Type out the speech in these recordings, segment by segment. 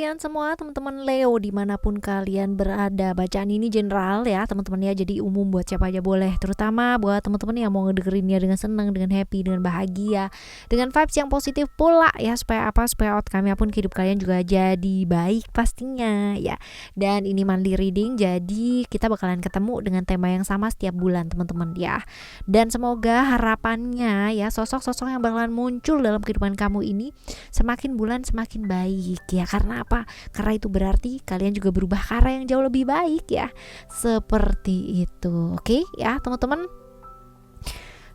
kalian semua, teman-teman Leo dimanapun kalian berada. Bacaan ini general ya teman-teman ya, jadi umum buat siapa aja boleh, terutama buat teman-teman yang mau ngedengerinnya dengan senang, dengan happy, dengan bahagia, dengan vibes yang positif pula ya, supaya apa, supaya outcome-nya pun kehidup kalian juga jadi baik pastinya ya. Dan ini monthly reading, jadi kita bakalan ketemu dengan tema yang sama setiap bulan teman-teman ya. Dan semoga harapannya ya, sosok-sosok yang bakalan muncul dalam kehidupan kamu ini semakin bulan semakin baik ya. Karena apa? Karena itu berarti kalian juga berubah ke arah yang jauh lebih baik ya. Seperti itu. Oke ya teman-teman.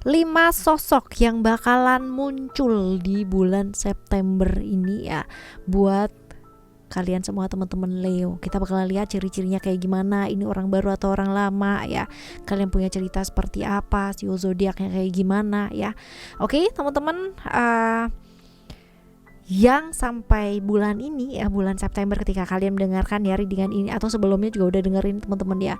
5 sosok yang bakalan muncul di bulan September ini ya, buat kalian semua teman-teman Leo. Kita bakalan lihat ciri-cirinya kayak gimana, ini orang baru atau orang lama ya, kalian punya cerita seperti apa, sio zodiaknya kayak gimana ya. Oke teman-teman, yang sampai bulan ini ya, bulan September, ketika kalian mendengarkan ya readingan ini atau sebelumnya juga udah dengerin teman-teman ya,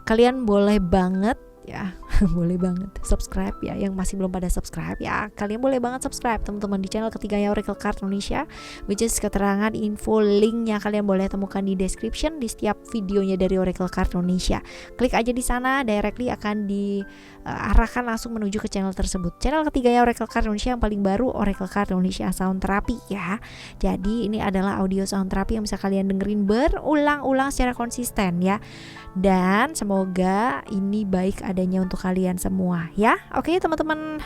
kalian boleh banget ya boleh banget subscribe ya. Yang masih belum pada subscribe ya, kalian boleh banget subscribe teman-teman di channel ketiganya Oracle Card Indonesia, which is keterangan info linknya kalian boleh temukan di description di setiap videonya dari Oracle Card Indonesia. Klik aja di sana, directly akan diarahkan langsung menuju ke channel tersebut. Channel ketiganya Oracle Card Indonesia yang paling baru, Oracle Card Indonesia Sound Therapy ya. Jadi ini adalah audio sound therapy yang bisa kalian dengerin berulang-ulang secara konsisten ya. Dan semoga ini baik adanya untuk kalian semua ya. Oke teman-teman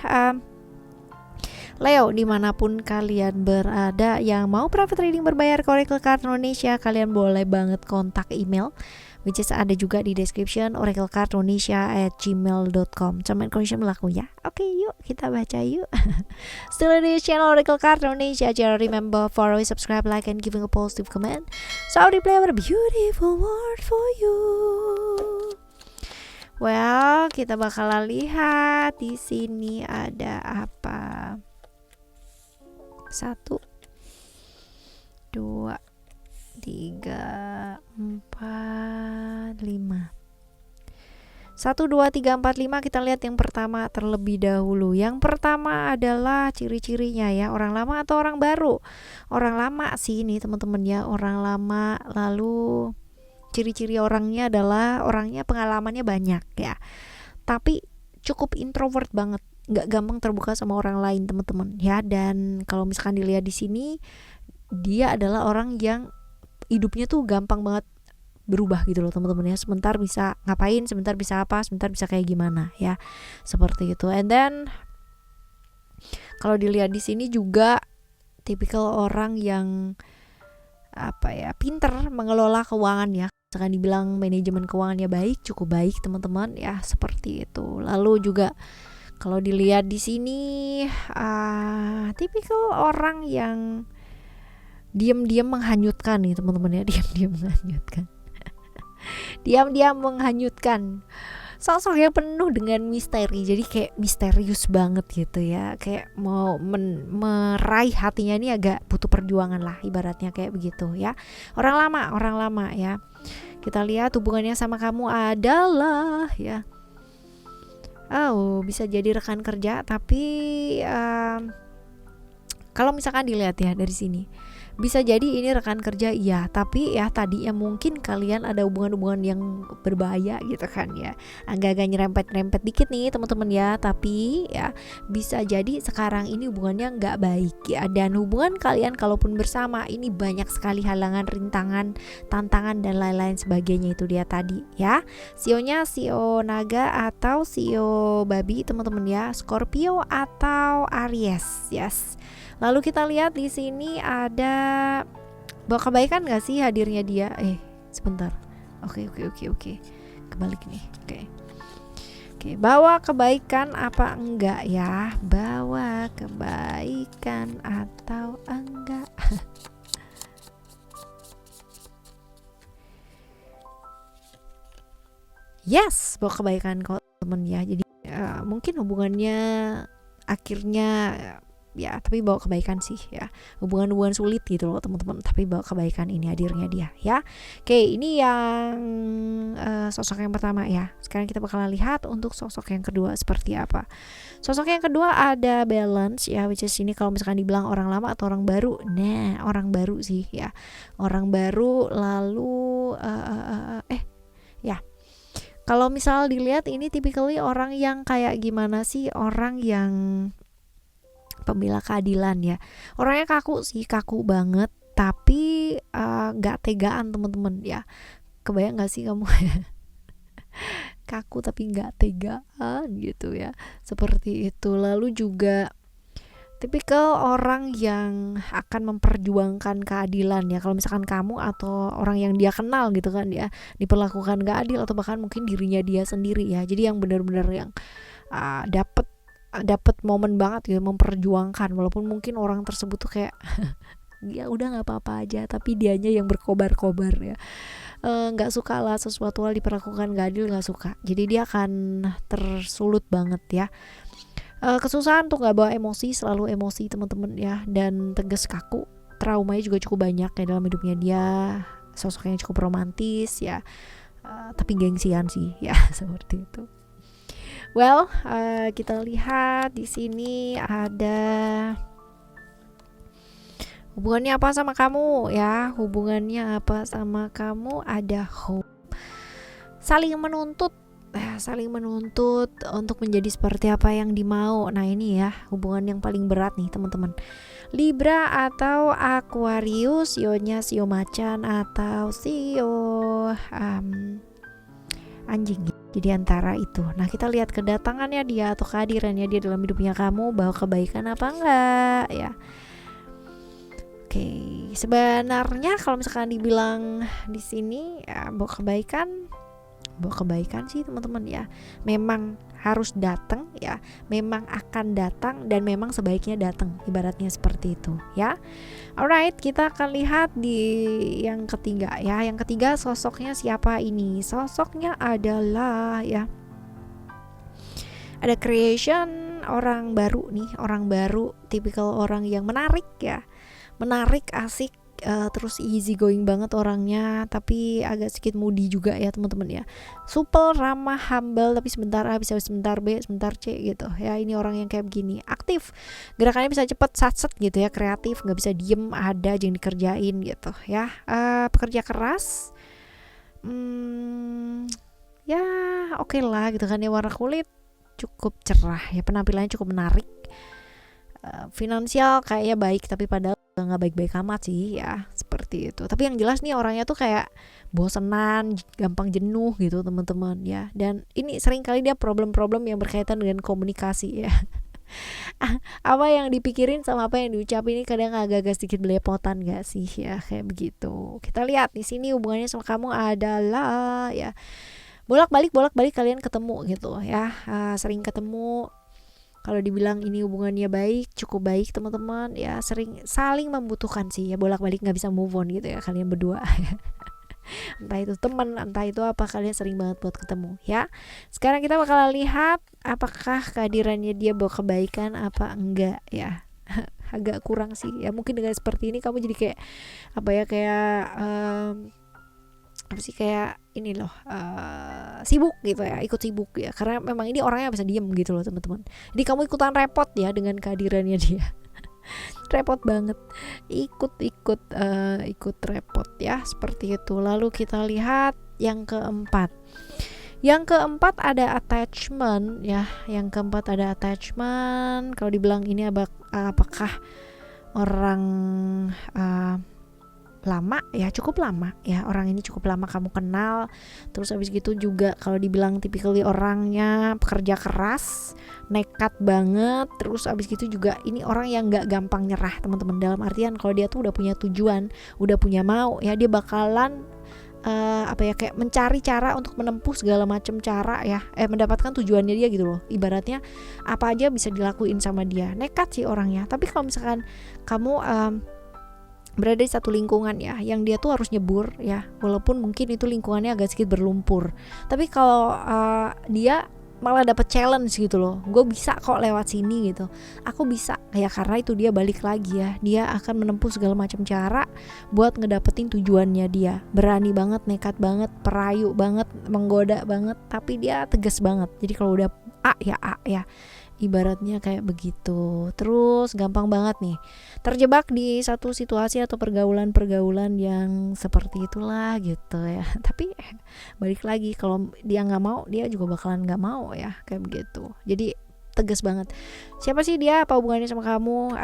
Leo dimanapun kalian berada, yang mau private reading berbayar ke Oracle Card Indonesia, kalian boleh banget kontak email, which is ada juga di description, oraclecardindonesia@gmail.com. Term and condition berlaku ya. Oke yuk kita baca yuk. Still di channel Oracle Card Indonesia. Jangan remember for always subscribe, like, and giving a positive comment, so I replay a beautiful word for you. Well, kita bakalan lihat di sini ada apa. 1 2 3 4 5. 1 2 3 4 5. Kita lihat yang pertama terlebih dahulu. Yang pertama adalah ciri-cirinya ya, orang lama atau orang baru. Orang lama sih ini teman-teman ya, orang lama. Lalu ciri-ciri orangnya adalah orangnya pengalamannya banyak ya, tapi cukup introvert banget, nggak gampang terbuka sama orang lain teman-teman ya. Dan kalau misalkan dilihat di sini, dia adalah orang yang hidupnya tuh gampang banget berubah gitu loh teman-teman ya. Sebentar bisa ngapain, sebentar bisa apa, sebentar bisa kayak gimana ya, seperti itu. And then kalau dilihat di sini juga tipikal orang yang apa ya, pinter mengelola keuangan ya. Misalkan dibilang manajemen keuangannya baik, cukup baik teman-teman ya, seperti itu. Lalu juga kalau dilihat di sini tipikal orang yang diam-diam menghanyutkan nih teman-teman ya, diam-diam menghanyutkan. Diam-diam menghanyutkan. Sosok yang penuh dengan misteri, jadi kayak misterius banget gitu ya, kayak mau meraih hatinya ini agak butuh perjuangan lah, ibaratnya kayak begitu ya. Orang lama ya. Kita lihat hubungannya sama kamu adalah ya, bisa jadi rekan kerja, tapi kalau misalkan dilihat ya dari sini, bisa jadi ini rekan kerja iya, tapi ya tadi ya mungkin kalian ada hubungan-hubungan yang berbahaya gitu kan ya, agak-agak nyerempet-nyerempet dikit nih teman-teman ya. Tapi ya bisa jadi sekarang ini hubungannya nggak baik ya, dan hubungan kalian kalaupun bersama ini banyak sekali halangan, rintangan, tantangan dan lain-lain sebagainya. Itu dia tadi ya, sionya sio naga atau sio babi teman-teman ya, Scorpio atau Aries. Yes. Lalu kita lihat di sini ada bawa kebaikan gak sih hadirnya dia? Sebentar. Oke. Kebalik nih. Oke, bawa kebaikan apa enggak ya? Bawa kebaikan atau enggak? Yes, bawa kebaikan kok temen ya. Jadi mungkin hubungannya akhirnya ya, tapi bawa kebaikan sih ya. Hubungan-hubungan sulit gitu loh teman-teman, tapi bawa kebaikan ini hadirnya dia ya. Oke, ini yang sosok yang pertama ya. Sekarang kita bakalan lihat untuk sosok yang kedua seperti apa. Sosok yang kedua ada balance ya, which is ini kalau misalkan dibilang orang lama atau orang baru. Nah, orang baru sih ya. Orang baru lalu ya. Kalau misal dilihat ini typically orang yang kayak gimana sih? Orang yang pembela keadilan ya. Orangnya kaku sih, kaku banget, tapi gak tegaan teman-teman ya. Kebayang gak sih kamu kaku tapi gak tegaan gitu ya, seperti itu. Lalu juga tipikal orang yang akan memperjuangkan keadilan ya. Kalau misalkan kamu atau orang yang dia kenal gitu kan ya diperlakukan gak adil, atau bahkan mungkin dirinya dia sendiri ya, jadi yang benar-benar yang dapat momen banget ya memperjuangkan, walaupun mungkin orang tersebut tuh kayak ya udah nggak apa-apa aja, tapi dianya yang berkobar-kobar ya, nggak suka lah sesuatu hal diperlakukan gak adil, nggak suka, jadi dia akan tersulut banget ya. Kesusahan tuh nggak bawa emosi, selalu emosi teman-teman ya, dan tegas, kaku, traumanya juga cukup banyak ya dalam hidupnya dia. Sosoknya cukup romantis ya, tapi gengsian sih ya seperti itu. Well, kita lihat di sini ada hubungannya apa sama kamu ya, hubungannya apa sama kamu, ada hope, saling menuntut untuk menjadi seperti apa yang dimau. Nah ini ya hubungan yang paling berat nih teman-teman. Libra atau Aquarius, sionya sio macan atau sio anjing. Jadi antara itu. Nah kita lihat kedatangannya dia atau kehadirannya dia dalam hidupnya kamu bawa kebaikan apa enggak ya. Oke, sebenarnya kalau misalkan dibilang di sini ya, bawa kebaikan sih teman-teman ya. Memang harus datang ya, memang akan datang, dan memang sebaiknya datang, ibaratnya seperti itu ya. Alright, kita akan lihat di yang ketiga ya. Yang ketiga sosoknya siapa ini? Sosoknya adalah ya, ada creation, orang baru nih, orang baru, tipikal orang yang menarik ya, menarik, asik, terus easy going banget orangnya, tapi agak sedikit moody juga ya teman-teman ya. Supel, ramah, humble, tapi sebentar A bisa sebentar B, sebentar C gitu ya. Ini orang yang kayak begini, aktif, gerakannya bisa cepet, satset gitu ya, kreatif, nggak bisa diem, ada aja yang dikerjain gitu ya. Pekerja keras, ya oke lah gitu kan ya. Warna kulit cukup cerah ya, penampilannya cukup menarik. Finansial kayaknya baik, tapi padahal nggak baik-baik amat sih ya, seperti itu. Tapi yang jelas nih orangnya tuh kayak bosenan, gampang jenuh gitu teman-teman ya. Dan ini sering kali dia problem-problem yang berkaitan dengan komunikasi ya. Apa yang dipikirin sama apa yang diucapin ini kadang agak-agak sedikit belepotan gak sih ya, kayak begitu. Kita lihat di sini hubungannya sama kamu adalah ya bolak-balik kalian ketemu gitu ya, sering ketemu. Kalau dibilang ini hubungannya baik, cukup baik teman-teman ya, sering saling membutuhkan sih ya, bolak-balik nggak bisa move on gitu ya kalian berdua. Entah itu teman, entah itu apa, kalian sering banget buat ketemu ya. Sekarang kita bakal lihat apakah kehadirannya dia bawa kebaikan apa enggak ya. Agak kurang sih ya, mungkin dengan seperti ini kamu jadi kayak apa ya, kayak apa sih, kayak ini loh, sibuk gitu ya, ikut sibuk ya, karena memang ini orangnya bisa diem gitu loh teman-teman. Jadi kamu ikutan repot ya dengan kehadirannya dia. Repot banget, ikut repot ya, seperti itu. Lalu kita lihat yang keempat. Yang keempat ada attachment ya. Yang keempat ada attachment. Kalau dibilang ini apakah orang lama ya, cukup lama ya, orang ini cukup lama kamu kenal. Terus habis gitu juga kalau dibilang typically orangnya pekerja keras, nekat banget. Terus habis gitu juga ini orang yang gak gampang nyerah teman-teman, dalam artian kalau dia tuh udah punya tujuan, udah punya mau ya, dia bakalan kayak mencari cara untuk menempuh segala macam cara ya, mendapatkan tujuannya dia gitu loh. Ibaratnya apa aja bisa dilakuin sama dia, nekat sih orangnya. Tapi kalau misalkan kamu berada di satu lingkungan ya, yang dia tuh harus nyebur ya, walaupun mungkin itu lingkungannya agak sedikit berlumpur, tapi kalau dia malah dapat challenge gitu loh, gue bisa kok lewat sini gitu, aku bisa ya, karena itu dia balik lagi ya, dia akan menempuh segala macam cara buat ngedapetin tujuannya dia, berani banget, nekat banget, perayu banget, menggoda banget, tapi dia tegas banget. Jadi kalau udah A ya, ibaratnya kayak begitu. Terus gampang banget nih terjebak di satu situasi atau pergaulan yang seperti itulah gitu ya. Tapi balik lagi, kalau dia nggak mau, dia juga bakalan nggak mau ya, kayak begitu. Jadi tegas banget. Siapa sih dia? Apa hubungannya sama kamu?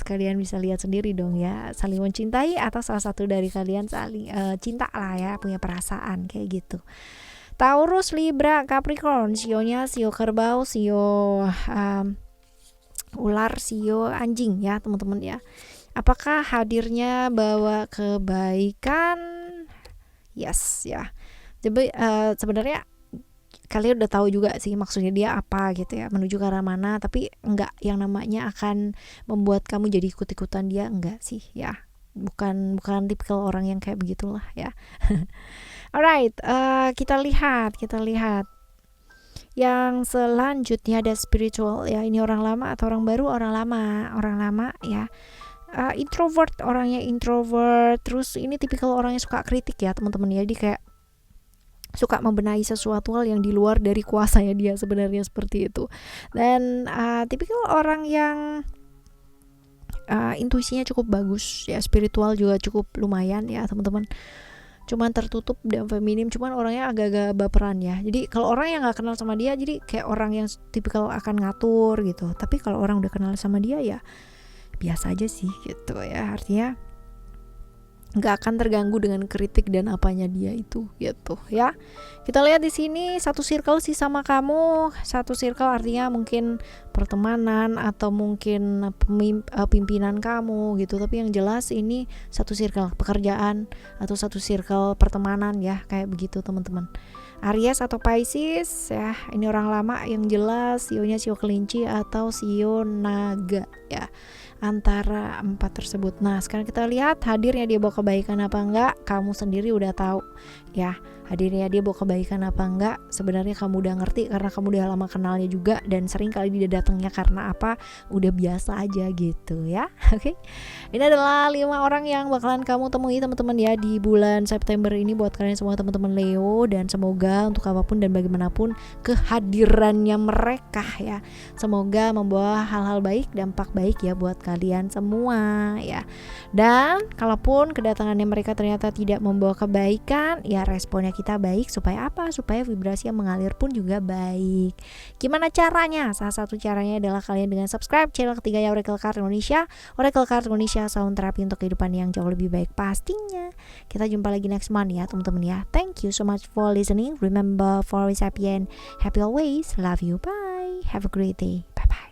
Kalian bisa lihat sendiri dong ya. Saling mencintai atau salah satu dari kalian saling cinta lah ya, punya perasaan kayak gitu. Taurus, Libra, Capricorn, sionya sio kerbau, sio ular, sio anjing ya teman-teman ya. Apakah hadirnya bawa kebaikan? Yes ya. Jadi sebenarnya kalian udah tahu juga sih maksudnya dia apa gitu ya, menuju ke arah mana, tapi enggak yang namanya akan membuat kamu jadi ikut-ikutan dia, enggak sih ya. Bukan tipikal orang yang kayak begitulah ya. Alright, kita lihat yang selanjutnya ada spiritual ya. Ini orang lama atau orang baru? Orang lama ya. Introvert, orangnya introvert. Terus ini tipikal orang yang suka kritik ya teman-teman ya. Dia kayak suka membenahi sesuatu hal yang di luar dari kuasanya dia sebenarnya, seperti itu. Dan tipikal orang yang intuisinya cukup bagus ya, spiritual juga cukup lumayan ya teman-teman. Cuman tertutup dan feminim, cuman orangnya agak-agak baperan ya. Jadi kalau orang yang nggak kenal sama dia, jadi kayak orang yang tipikal akan ngatur gitu. Tapi kalau orang udah kenal sama dia ya biasa aja sih gitu ya. Artinya nggak akan terganggu dengan kritik dan apanya dia itu gitu ya. Kita lihat di sini satu circle sih sama kamu. Satu circle artinya mungkin pertemanan atau mungkin pimpinan kamu gitu. Tapi yang jelas ini satu circle pekerjaan atau satu circle pertemanan ya, kayak begitu teman-teman. Aries atau Pisces ya, ini orang lama yang jelas, sionya sio kelinci atau sio naga ya, antara 4 tersebut. Nah sekarang kita lihat hadirnya dia bawa kebaikan apa enggak. Kamu sendiri udah tahu ya, hadirnya dia bawa kebaikan apa enggak. Sebenarnya kamu udah ngerti karena kamu udah lama kenalnya juga, dan sering kali dia datangnya karena apa, udah biasa aja gitu ya. Oke, ini adalah 5 orang yang bakalan kamu temui teman-teman ya di bulan September ini buat kalian semua teman-teman Leo. Dan semoga untuk apapun dan bagaimanapun kehadirannya mereka ya, semoga membawa hal-hal baik, dampak baik ya buat kalian semua ya. Dan kalaupun kedatangannya mereka ternyata tidak membawa kebaikan, ya responnya kita baik supaya apa? Supaya vibrasi yang mengalir pun juga baik. Gimana caranya? Salah satu caranya adalah kalian dengan subscribe channel ketiganya Oracle Card Indonesia. Oracle Card Indonesia, sound terapi untuk kehidupan yang jauh lebih baik pastinya. Kita jumpa lagi next month ya teman-teman ya. Thank you so much for listening. Remember, for always happy and happy always. Love you. Bye. Have a great day. Bye bye.